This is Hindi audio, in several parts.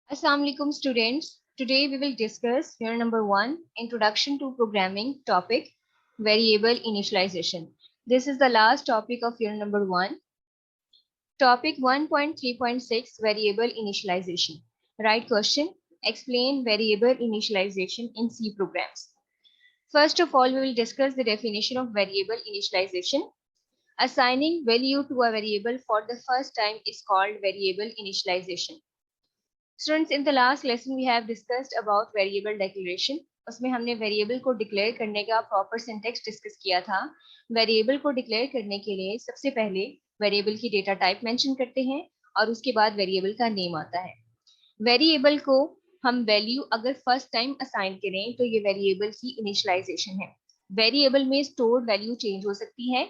Assalamu alaikum students. Today we will discuss year number 1 Introduction to Programming topic Variable Initialization. This is the last topic of year number 1. Topic 1.3.6 Variable Initialization. Right question. Explain variable initialization in C programs. First of all, we will discuss the definition of variable initialization. Assigning value to a variable for the first time is called variable initialization. Students, in the last lesson we have discussed about variable declaration. उसमें हमने वेरिएबल को डिक्लेयर करने का प्रॉपर सिंटेक्स डिस्कस किया था. वेरिएबल को डिक्लेयर करने के लिए सबसे पहले वेरिएबल की डेटा टाइप मेंशन करते हैं और उसके बाद वेरिएबल का नेम आता है. वेरिएबल को हम वैल्यू अगर फर्स्ट टाइम असाइन करें तो ये वेरिएबल की इनिशियलाइजेशन है. वेरिएबल में स्टोर्ड वैल्यू चेंज हो सकती है.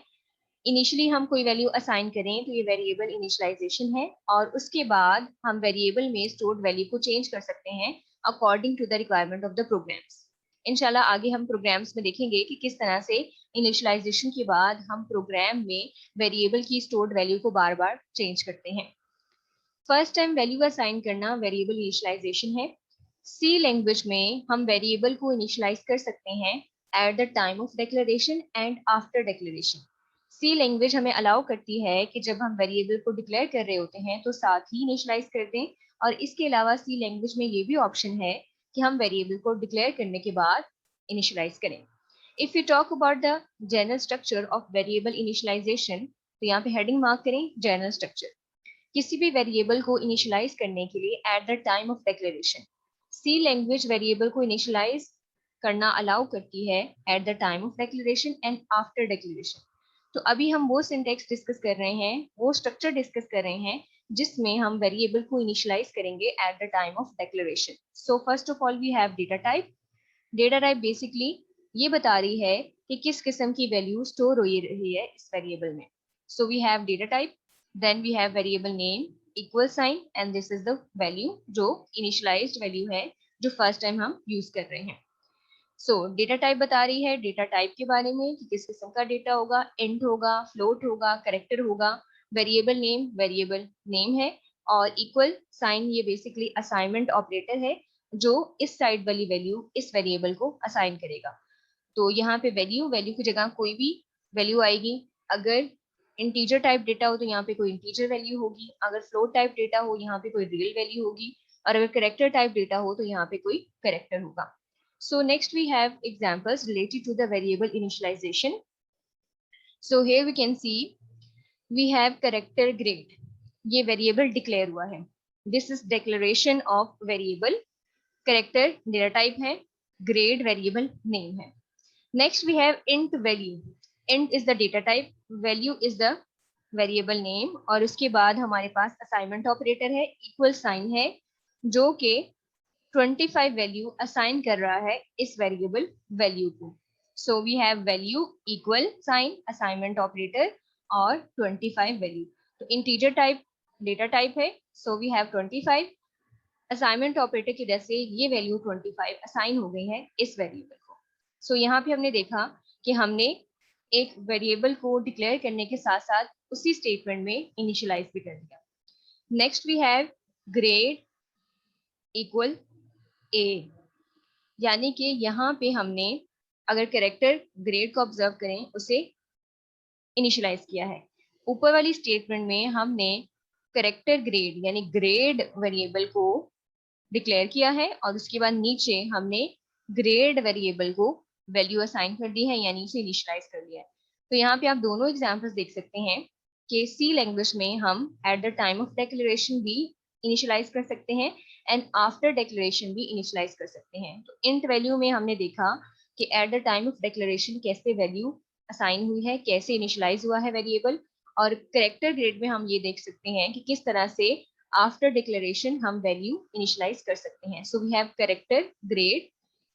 इनिशियली हम कोई वैल्यू असाइन करें तो ये वेरिएबल इनिशियलाइजेशन है और उसके बाद हम वेरिएबल में स्टोर्ड वैल्यू को चेंज कर सकते हैं according to the requirement of the programs. इंशाल्लाह आगे हम प्रोग्राम्स में देखेंगे कि किस तरह से इनिशियलाइजेशन के बाद हम प्रोग्राम में वेरिएबल की स्टोर्ड वैल्यू को बार बार चेंज करते हैं. फर्स्ट टाइम वैल्यू असाइन करना वेरिएबल इनिशियलाइजेशन है. सी लैंग्वेज में हम वेरिएबल को इनिशियलाइज कर सकते हैं at the time of declaration and after declaration. C language हमें अलाउ करती है कि जब हम वेरिएबल को डिक्लेयर कर रहे होते हैं तो साथ ही इनिशियलाइज कर दें, और इसके अलावा सी लैंग्वेज में ये भी ऑप्शन है कि हम वेरिएबल को डिक्लेयर करने के बाद इनिशियलाइज करें. If you talk about the general structure of variable initialization, तो यहाँ पे हेडिंग मार्क करें जनरल स्ट्रक्चर. किसी भी वेरिएबल को इनिशियलाइज करने के लिए at the time of declaration C language variable को इनिशियलाइज करना अलाउ करती है at the time of declaration and after declaration. तो अभी हम वो सिंटेक्स डिस्कस कर रहे हैं, वो स्ट्रक्चर डिस्कस कर रहे हैं जिसमें हम वेरिएबल को इनिशियलाइज करेंगे at the time of declaration. So first of all we have data type. Data type basically ये बता रही है कि किस किस्म की वैल्यू स्टोर हो रही है इस वेरिएबल में. So we have data type, then we have variable name equal sign, and this is the value जो इनिशियलाइज्ड वैल्यू है जो फर्स्ट टाइम हम यूज कर रहे हैं. सो डेटा टाइप बता रही है डेटा टाइप के बारे में कि किस किस्म का डेटा होगा. इंट होगा, फ्लोट होगा, कैरेक्टर होगा. वेरिएबल नेम है, और इक्वल साइन ये बेसिकली असाइनमेंट ऑपरेटर है जो इस साइड वाली वैल्यू इस वेरिएबल को असाइन करेगा. तो यहाँ पे वैल्यू की जगह कोई भी वैल्यू आएगी. अगर इंटीजर टाइप डेटा हो तो यहाँ पे कोई इंटीजर वैल्यू होगी. अगर फ्लोट टाइप डेटा हो यहाँ पे कोई रियल वैल्यू होगी. और अगर कैरेक्टर टाइप डेटा हो तो यहाँ पे कोई कैरेक्टर होगा. So next we have examples related to the variable initialization. So here we can see we have character grade. ये variable declare हुआ है. This is declaration of variable. Character data type है, grade variable name है. Next we have int value. Int is the data type, value is the variable name, और उसके बाद हमारे पास assignment operator है, equal sign है जो कि 25 वैल्यू असाइन कर रहा है इस वेरिएबल वैल्यू को. So we have value equal sign assignment operator और 25 वैल्यू. तो इंटीजर टाइप डेटा टाइप है, so we have 25. Assignment operator की वजह से ये वैल्यू 25 असाइन हो गई है इस वेरिएबल को. सो यहाँ पे हमने देखा कि हमने एक वेरिएबल को डिक्लेयर करने के साथ साथ उसी स्टेटमेंट में इनिशियलाइज भी कर दिया. Next we have grade equal A, यानी कि यहाँ पे हमने अगर कैरेक्टर ग्रेड को ऑब्जर्व करें उसे इनिशियलाइज किया है. ऊपर वाली स्टेटमेंट में हमने कैरेक्टर ग्रेड यानी ग्रेड वेरिएबल को डिक्लेयर किया है और उसके बाद नीचे हमने ग्रेड वेरिएबल को वैल्यू असाइन कर दी है यानी उसे इनिशियलाइज कर दिया है. तो यहाँ पे आप दोनों एग्जाम्पल्स देख सकते हैं कि सी लैंग्वेज में हम eight the time of declaration भी इनिशियलाइज कर सकते हैं एंड आफ्टर डिक्लेरेशन भी इनिशियलाइज कर सकते हैं. तो इंट वैल्यू में हमने देखा कि eight the time of declaration कैसे वैल्यू असाइन हुई है, कैसे इनिशियलाइज हुआ है वेरिएबल, और कैरेक्टर ग्रेड में हम ये देख सकते हैं कि किस तरह से आफ्टर डिक्लेरेशन हम वैल्यू इनिशियलाइज कर सकते हैं. So we have character grade.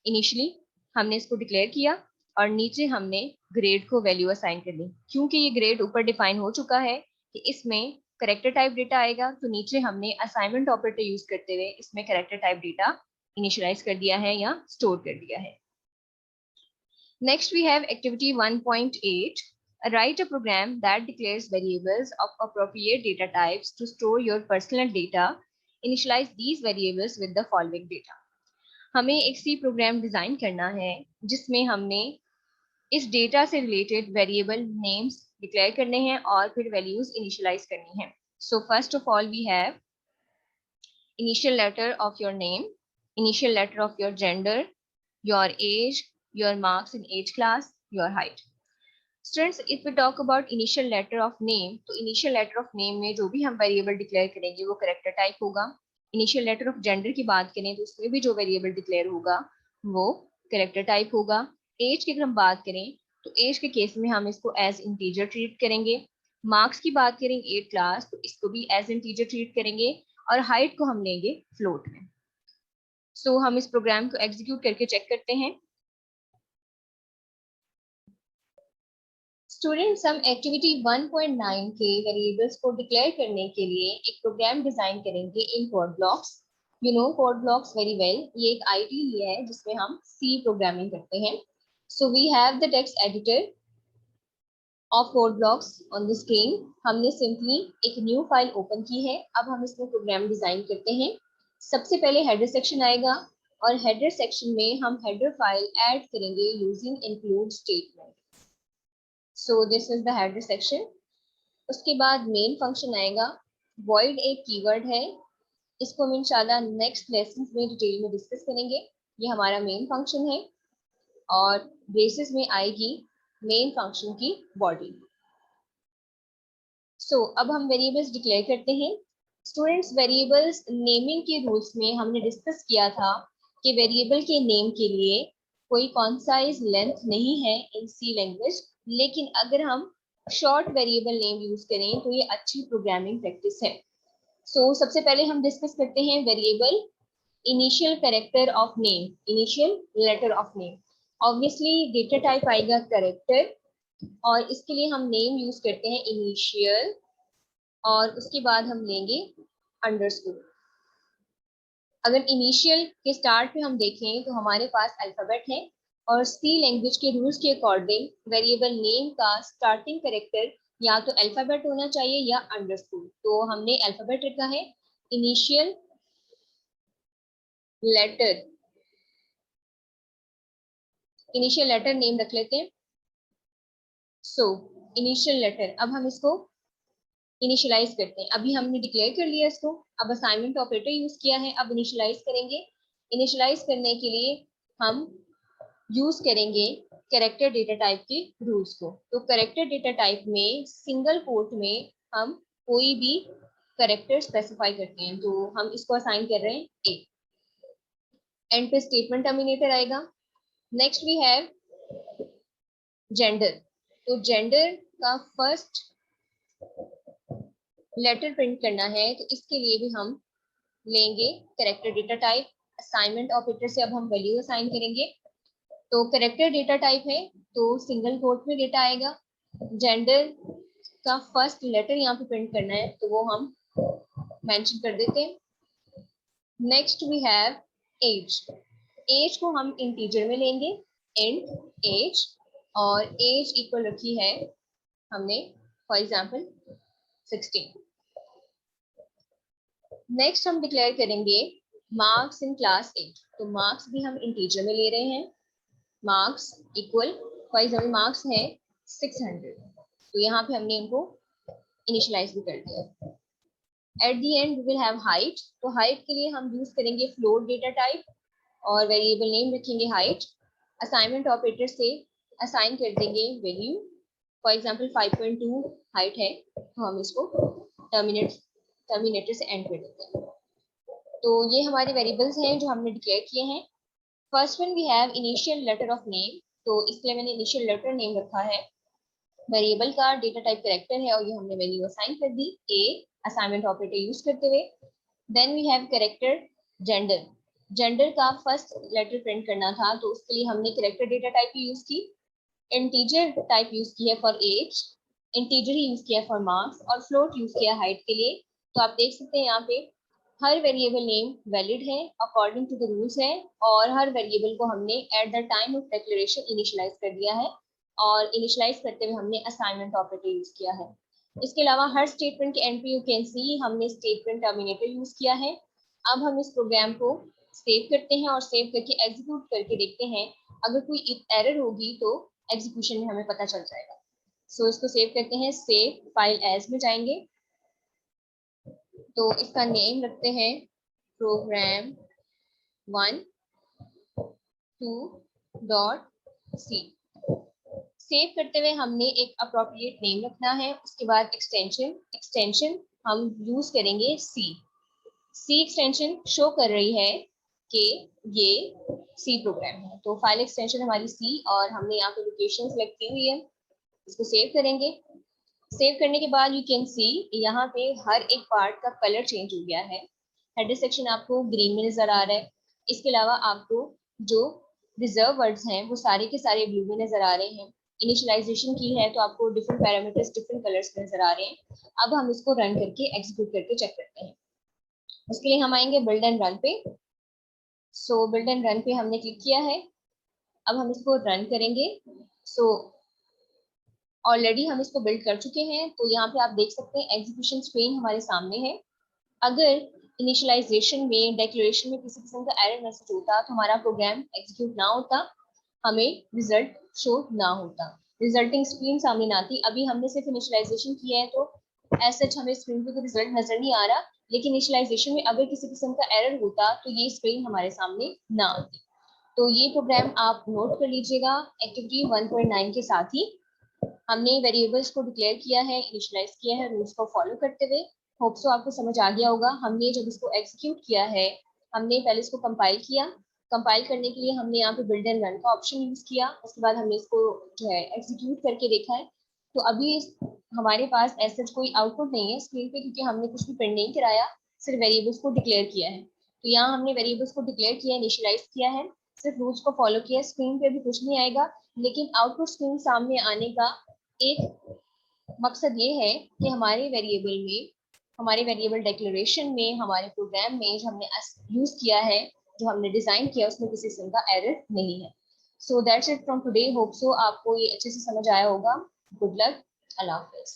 Initially हमने इसको डिक्लेयर किया और नीचे हमने ग्रेड को वैल्यू असाइन कर दी. क्योंकि ये ग्रेड ऊपर डिफाइन हो चुका है कि इसमें कैरेक्टर टाइप डेटा आएगा, तो नीचे हमने असाइनमेंट ऑपरेटर यूज करते हुए इसमें कैरेक्टर टाइप डेटा इनिशियलाइज कर दिया है या स्टोर कर दिया है. Next we have activity 1.8 Write a program that declares variables of appropriate data types to store your personal data. Initialize these variables with the following data. हमें एक सी प्रोग्राम डिजाइन करना है जिसमें हमने इस डेटा से रिलेटेड वेरिएबल नेम्स डिक्लेयर करने हैं और फिर वैल्यूज इनिशियलाइज करनी है. So first of all we have initial letter of your name, initial letter of your gender, your age, your marks in age class, your height. Students, if we talk about initial letter of name, तो initial letter of name में जो भी हम variable declare करेंगे वो character type होगा. Initial letter of gender की बात करें तो उसमें भी जो variable declare होगा वो character type होगा. Age की अगर हम बात करें तो age के केस में हम इसको as integer treat करेंगे. Marks की बात करें 8 class तो इसको भी as integer treat करेंगे और हाइट को हम लेंगे फ्लोट में. सो हम इस प्रोग्राम को एग्जीक्यूट करके चेक करते हैं. स्टूडेंट्स, हम एक्टिविटी 1.9 के वेरिएबल्स को डिक्लेयर करने के लिए एक प्रोग्राम डिजाइन करेंगे in code blocks. You know code blocks very well. ये एक आईडी लिया है जिसमें हम सी प्रोग्रामिंग करते हैं. So we have the text editor of Code Blocks on the screen. हमने सिंपली एक न्यू फाइल ओपन की है. अब हम इसमें प्रोग्राम डिजाइन करते हैं. सबसे पहले हेडर सेक्शन आएगा और हेडर सेक्शन में हम हेडर फाइल ऐड करेंगे using include statement. So this is the header section. उसके बाद मेन फंक्शन आएगा. वॉइड एक कीवर्ड है, इसको हम इंशाल्लाह नेक्स्ट लेसन में डिटेल में डिस्कस करेंगे. ये हमारा मेन फंक्शन है और ब्रेसेस में आएगी मेन फंक्शन की बॉडी. सो अब हम वेरिएबल्स डिक्लेयर करते हैं. स्टूडेंट्स, वेरिएबल्स नेमिंग के रूल्स में हमने डिस्कस किया था कि वेरिएबल के नेम के लिए कोई कॉन्साइज लेंथ नहीं है इन सी लैंग्वेज, लेकिन अगर हम शॉर्ट वेरिएबल नेम यूज करें तो ये अच्छी प्रोग्रामिंग प्रैक्टिस है. सो सबसे पहले हम डिस्कस करते हैं variable initial character of name, initial letter of name. Obviously data type आएगा कैरेक्टर और इसके लिए हम नेम यूज करते हैं इनिशियल और उसके बाद हम लेंगे अंडरस्कोर. अगर इनिशियल के स्टार्ट पे हम देखें तो हमारे पास अल्फाबेट है और सी लैंग्वेज के रूल्स के अकॉर्डिंग वेरिएबल नेम का स्टार्टिंग कैरेक्टर या तो अल्फाबेट होना चाहिए या अंडरस्कोर. तो हमने अल्फाबेट रखा है. Initial letter, initial letter name रख लेते हैं. सो इनिशियल लेटर, अब हम इसको इनिशियलाइज करते हैं. अभी हमने डिक्लेयर कर लिया इसको, अब असाइनमेंट ऑपरेटर यूज किया है, अब इनिशियलाइज करेंगे. इनिशियलाइज करने के लिए हम यूज करेंगे कैरेक्टर डेटा टाइप के रूल्स को. तो कैरेक्टर डेटा टाइप में सिंगल कोट में हम कोई भी कैरेक्टर स्पेसिफाई करते हैं. तो हम इसको असाइन कर रहे हैं ए. एंड पे स्टेटमेंट टर्मिनेटर आएगा. Next we have gender. तो जेंडर का फर्स्ट लेटर प्रिंट करना है तो इसके लिए भी हम लेंगे character data type. Assignment operator से अब हम वैल्यू असाइन करेंगे. तो कैरेक्टर डेटा टाइप है तो सिंगल कोट में डेटा आएगा. जेंडर का फर्स्ट लेटर यहाँ पे प्रिंट करना है तो वो हम मेंशन कर देते हैं. Next we have age. Age को हम इंटीजर में लेंगे, इंट एज, और एज इक्वल रखी है हमने फॉर एग्जांपल 16. नेक्स्ट हम डिक्लेयर करेंगे मार्क्स इन क्लास 8. तो मार्क्स भी हम इंटीजर में ले रहे हैं. Marks equal for example marks है 600, तो यहाँ पे हमने इनको इनिशियलाइज भी कर दिया. At the end we will have height. तो हाइट के लिए हम यूज करेंगे फ्लोट डेटा टाइप और वेरिएबल नेम रखेंगे हाइट. असाइनमेंट ऑपरेटर से असाइन कर देंगे वैल्यू. फॉर एग्जांपल 5.2 हाइट है तो हम इसको टर्मिनेटर से एंड कर देते हैं. तो ये हमारे वेरिएबल्स हैं जो हमने डिक्लेयर किए हैं. First one we have initial letter of name. तो इसके लिए मैंने इनिशियल लेटर नेम रखा है. वेरिएबल का डेटा टाइप कैरेक्टर है और ये हमने वैल्यू असाइन कर दी ए असाइनमेंट ऑपरेटर यूज करते हुए. Then we have character gender. Gender का फर्स्ट लेटर प्रिंट करना था तो उसके लिए हमने कैरेक्टर डेटा टाइप यूज की. इंटीजर टाइप यूज की है फॉर एज, इंटीजर ही यूज किया फॉर मार्क्स और फ्लोट यूज किया हाइट के लिए. तो आप देख सकते हैं यहाँ पे हर वेरिएबल नेम वैलिड है अकॉर्डिंग टू द रूल्स है और हर वेरिएबल को हमने at the time of declaration initialize कर दिया है. और इनिशियलाइज करते हुए हमने असाइनमेंट ऑपरेटर यूज किया है। इसके अलावा हर स्टेटमेंट के एंड पे यू कैन सी हमने स्टेटमेंट टर्मिनेटर यूज किया है। अब हम इस प्रोग्राम को सेव करते हैं और सेव करके एग्जीक्यूट करके देखते हैं। अगर कोई एरर होगी तो एग्जीक्यूशन में हमें पता चल जाएगा। सो इसको सेव करते हैं, सेव फाइल एज में जाएंगे तो इसका नेम रखते हैं प्रोग्राम 1.2.c। सेव करते हुए हमने एक अप्रोप्रिएट नेम रखना है। उसके बाद एक्सटेंशन हम यूज करेंगे सी। सी एक्सटेंशन शो कर रही है कि ये सी प्रोग्राम है, तो फाइल एक्सटेंशन हमारी सी और हमने यहाँ पे लोकेशन सेलेक्ट की हुई है। इसको सेव करेंगे। सेव करने के बाद यू कैन सी यहाँ पे हर एक पार्ट का कलर चेंज हो गया है। हेडर सेक्शन आपको ग्रीन में नजर आ रहा है। इसके अलावा आपको जो रिजर्व वर्ड्स हैं वो सारे के सारे ब्लू में नजर आ रहे हैं। इनिशियलाइजेशन की है तो आपको डिफरेंट पैरामीटर्स डिफरेंट कलर्स में नजर आ रहे हैं। अब हम इसको रन करके एग्जीक्यूट करके चेक करते हैं। उसके लिए हम आएंगे बिल्ड एंड रन पे। सो बिल्ड एंड रन पे हमने क्लिक किया है। अब हम इसको रन करेंगे। सो ऑलरेडी हम इसको बिल्ड कर चुके हैं, तो यहाँ पे आप देख सकते हैं एग्जीक्यूशन स्क्रीन हमारे सामने है। अगर इनिशियलाइजेशन में डिक्लेरेशन में किसी किस्म का एरर मैसेज होता तो हमारा प्रोग्राम एग्जीक्यूट ना होता, हमें रिजल्ट शो ना होता, रिजल्टिंग स्क्रीन सामने ना आती। अभी हमने सिर्फ इनिशियलाइजेशन किया है तो एज सच हमें स्क्रीन पे कोई रिजल्ट नजर नहीं आ रहा, लेकिन इनिशियलाइजेशन में अगर किसी किस्म का एरर होता तो ये स्क्रीन हमारे सामने ना आती। तो ये प्रोग्राम आप नोट कर लीजिएगा। एक्टिविटी 1.9 के साथ ही हमने वेरिएबल्स को डिक्लेयर किया है, इनिशियलाइज किया है रूल्स को फॉलो करते हुए। होप सो आपको समझ आ गया होगा। हमने जब इसको एग्जीक्यूट किया है, हमने पहले इसको कंपाइल किया। कंपाइल करने के लिए हमने यहाँ पे बिल्ड एंड रन का ऑप्शन यूज किया। उसके बाद हमने इसको जो है एग्जीक्यूट करके देखा है। तो अभी हमारे पास ऐसा कोई आउटपुट नहीं है स्क्रीन पे, क्योंकि हमने कुछ भी प्रिंट नहीं कराया, सिर्फ वेरिएबल्स को डिक्लेयर किया है। तो यहाँ हमने वेरिएबल्स को डिक्लेयर किया, इनिशियलाइज किया है, सिर्फ रूल्स को फॉलो किया। स्क्रीन पे भी कुछ नहीं आएगा, लेकिन आउटपुट स्क्रीन सामने आने का एक मकसद ये है कि हमारे वेरिएबल डिक्लेरेशन में, हमारे प्रोग्राम में जो हमने यूज किया है, जो हमने डिजाइन किया, उसमें किसी किस्म का एरर नहीं है। So that's it from today. Hope so आपको ये अच्छे से समझ आया होगा। Good luck. अल्लाह हाफिज।